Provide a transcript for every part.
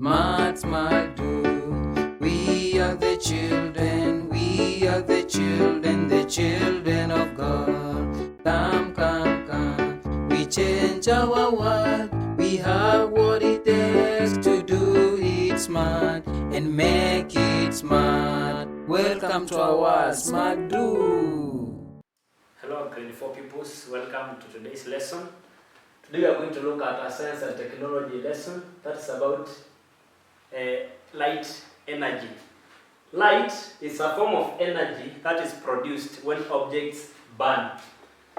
Smart, smart, do. We are the children, the children of God. Come, come, come. We change our world. We have what it takes to do it smart and make it smart. Welcome to our Smart Do. Hello grade 4 pupils, welcome to today's lesson. Today we are going to look at a science and technology lesson that's about light energy. Light is a form of energy that is produced when objects burn.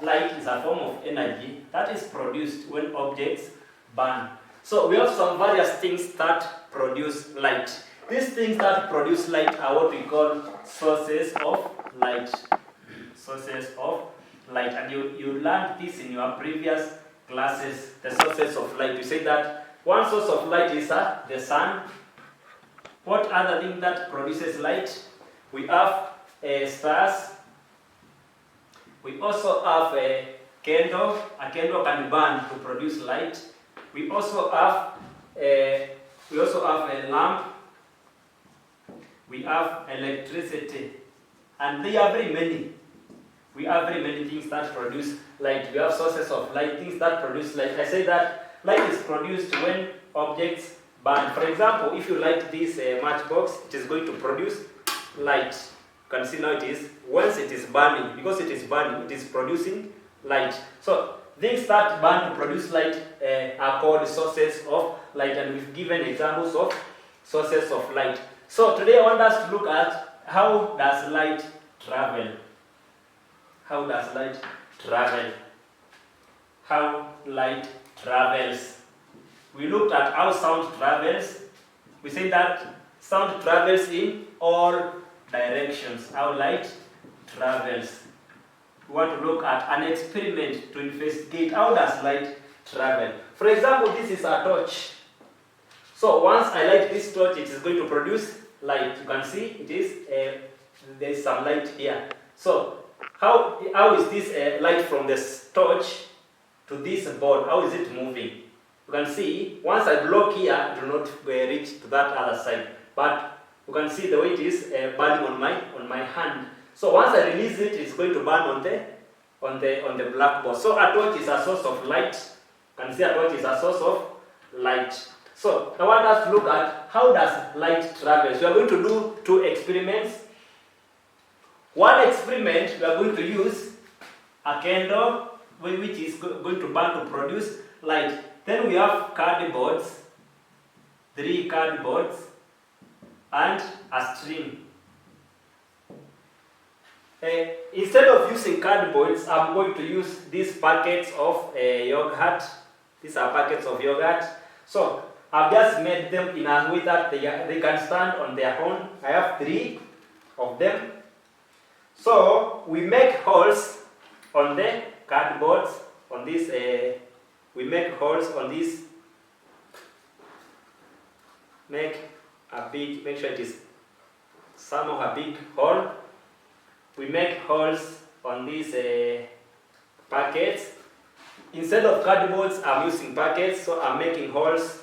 Light is a form of energy that is produced when objects burn. So we have some various things that produce light. These things that produce light are what we call sources of light. Sources of light, and you learned this in your previous classes, the sources of light. You say that one source of light is the sun. What other thing that produces light? We have stars. We also have a candle. A candle can burn to produce light. We also have a lamp. We have electricity, and there are very many. We have very many things that produce light. We have sources of light, things that produce light. I say that light is produced when objects burn. For example, if you light this matchbox, it is going to produce light. You can see now it is. Once it is burning, because it is burning, it is producing light. So things that burn to produce light are called sources of light, and we've given examples of sources of light. So today I want us to look at how does light travel. How does light travel? How light travels. We looked at how sound travels. We say that sound travels in all directions. How light travels. We want to look at an experiment to investigate how does light travel. For example, this is a torch. So once I light this torch, it is going to produce light. You can see it is there is some light here. So how is this light from this torch to this board? How is it moving? You can see once I block here, it will not reach to that other side. But you can see the way it is burning on my hand. So once I release it, it's going to burn on the blackboard. So a torch is a source of light. You can see a torch is a source of light. So I want us to look at how does light travel. So we are going to do two experiments. One experiment, we are going to use a candle which is going to burn to produce light. Then we have cardboards, 3 cardboards, and a string. Instead of using cardboards, I'm going to use these packets of yogurt. These are packets of yogurt. So I've just made them in a way that they can stand on their own. I have 3 of them. So we make holes on the cardboards, on this, we make holes on this, make sure it is somehow a big hole. We make holes on these packets. Instead of cardboards, I'm using packets, so I'm making holes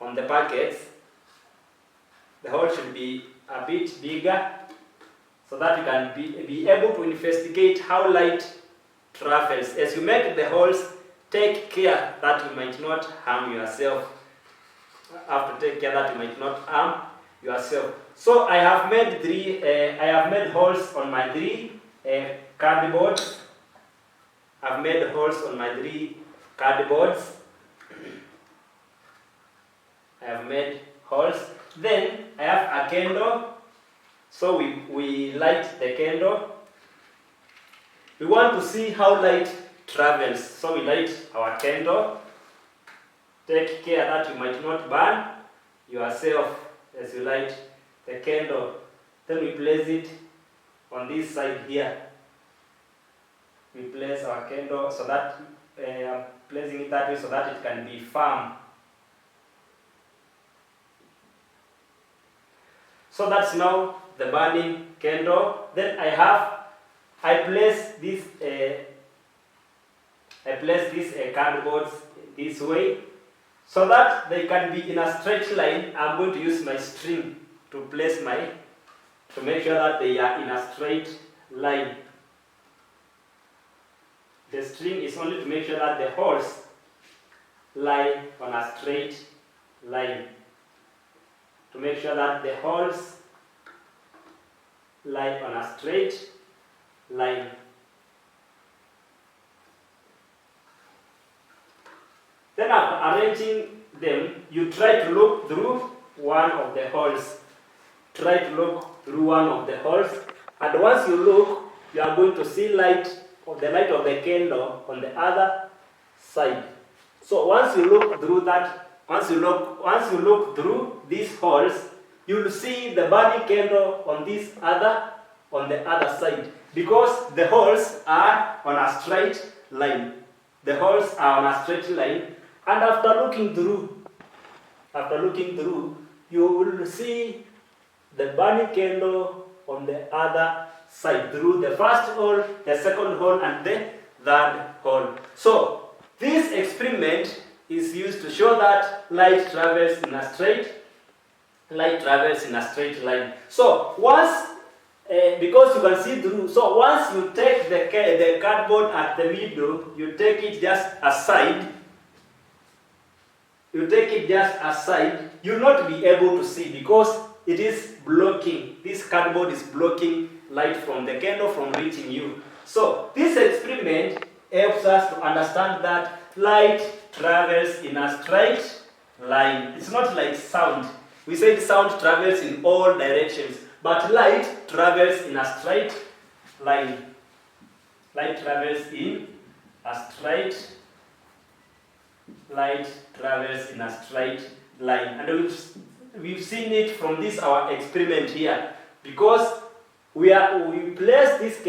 on the packets. The hole should be a bit bigger, so that you can be able to investigate how light travels. As you make the holes, take care that you might not harm yourself. You have to take care that you might not harm yourself. So I have made holes on my 3 cardboards. I've made holes on my 3 cardboards. I have made holes. Then I have a candle. So we light the candle. We want to see how light travels. So we light our candle. Take care that you might not burn yourself as you light the candle. Then we place it on this side here. We place our candle so that I'm placing it that way so that it can be firm. So that's now the burning candle. Then I place these cardboards this way So that they can be in a straight line, I'm going to use my string to make sure that they are in a straight line. The string is only to make sure that the holes lie on a straight line. To make sure that the holes lie on a straight line. Then after arranging them, you try to look through one of the holes. Try to look through one of the holes, and once you look, you are going to see the light of the candle on the other side. So once you look through that, once you look through these holes, you will see the burning candle on the other side, because the holes are on a straight line. The holes are on a straight line, and after looking through, you will see the burning candle on the other side through the first hole, the second hole, and the third hole. So this experiment is used to show that light travels in a straight line. So once, because you can see through, so once you take the cardboard at the middle, you take it just aside. You'll not be able to see because it is blocking. This cardboard is blocking light from the candle from reaching you. So this experiment helps us to understand that light travels in a straight line. It's not like sound. We said sound travels in all directions, but light travels in a straight line. Light travels in a straight line. And we've seen it from this our experiment here, because we place this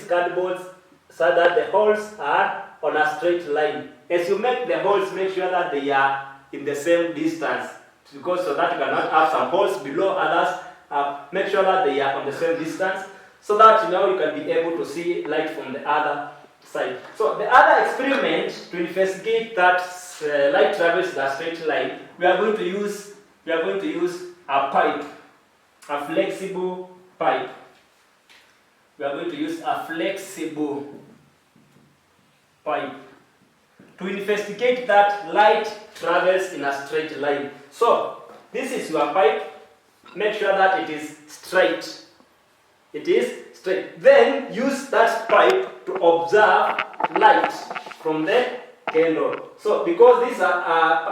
cardboard so that the holes are on a straight line. As you make the holes, make sure that they are in the same distance, because so that you cannot have some holes below others. Make sure that they are on the same distance, so that now you can be able to see light from the other side. So the other experiment to investigate that light travels in a straight line, we are going to use a pipe, a flexible pipe. We are going to use a flexible pipe to investigate that light travels in a straight line. So this is your pipe. Make sure that it is straight. Then use that pipe to observe light from the candle. So because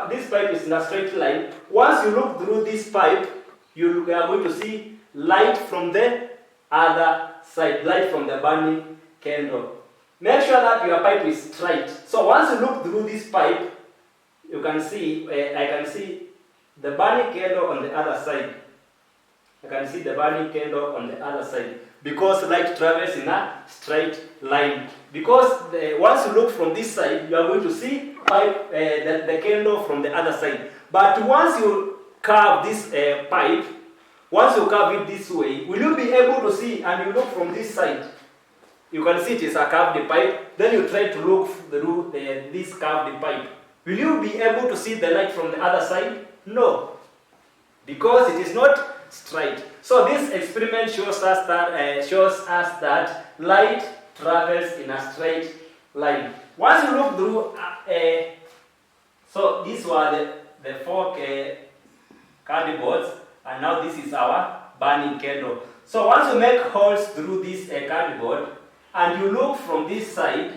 this pipe is in a straight line, once you look through this pipe, you are going to see light from the other side, light from the burning candle. Make sure that your pipe is straight. So once you look through this pipe, you can see, I can see the burning candle on the other side. Because light travels in a straight line. Because once you look from this side, you are going to see the candle from the other side. But once you curve this pipe, once you curve it this way, will you be able to see, and you look from this side, you can see it is a curved pipe, then you try to look through this curved pipe. Will you be able to see the light from the other side? No, because it is not straight. So this experiment shows us that light travels in a straight line. Once you look through, so these were the four cardboards, and now this is our burning candle. So once you make holes through this cardboard, and you look from this side,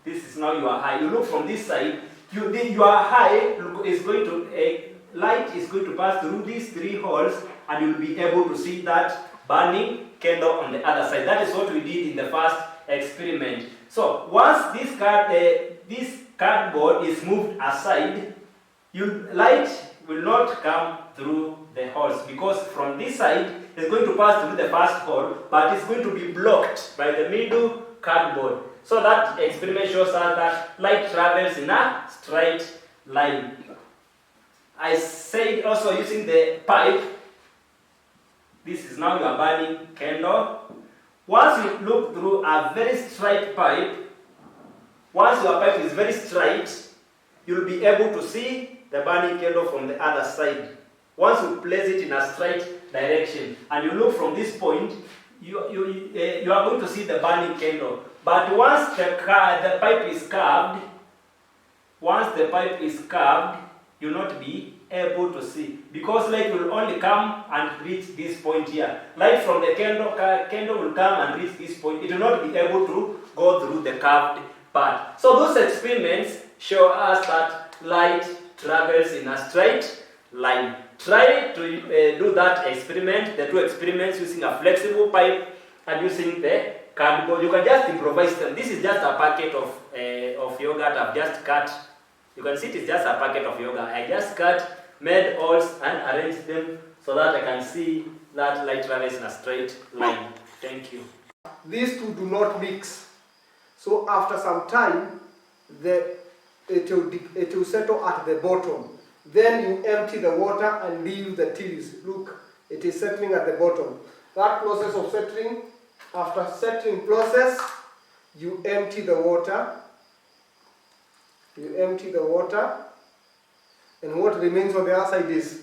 this is now your high. You look from this side, your high is going to light is going to pass through these three holes, and you'll be able to see that burning candle on the other side. That is what we did in the first experiment. So once this cardboard is moved aside, light will not come through the holes, because from this side it's going to pass through the first hole, but it's going to be blocked by the middle cardboard. So that experiment shows us that light travels in a straight line. I said also using the pipe, this is now your burning candle. Once you look through a very straight pipe, once your pipe is very straight, you'll be able to see the burning candle from the other side. Once you place it in a straight direction and you look from this point, you are going to see the burning candle. But once the pipe is curved, you'll not be able to see, because light will only come and reach this point here. Light from the candle will come and reach this point. It will not be able to go through the curved part. So those experiments show us that light travels in a straight line. Try to do that experiment, the two experiments, using a flexible pipe and using the cardboard. You can just improvise them. This is just a packet of yogurt I've just cut. You can see it is just a packet of yogurt. I just cut, made holes and arranged them so that I can see that light travels in a straight line. Thank you. These two do not mix. So after some time, it will settle at the bottom. Then you empty the water and leave the teas. Look, it is settling at the bottom. That process of settling, after settling process, you empty the water. You empty the water, and what remains on the other side is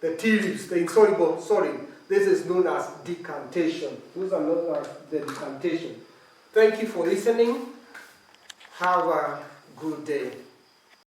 the tea leaves, the insoluble solid. This is known as decantation. Those are known as the decantation. Thank you for listening. Have a good day.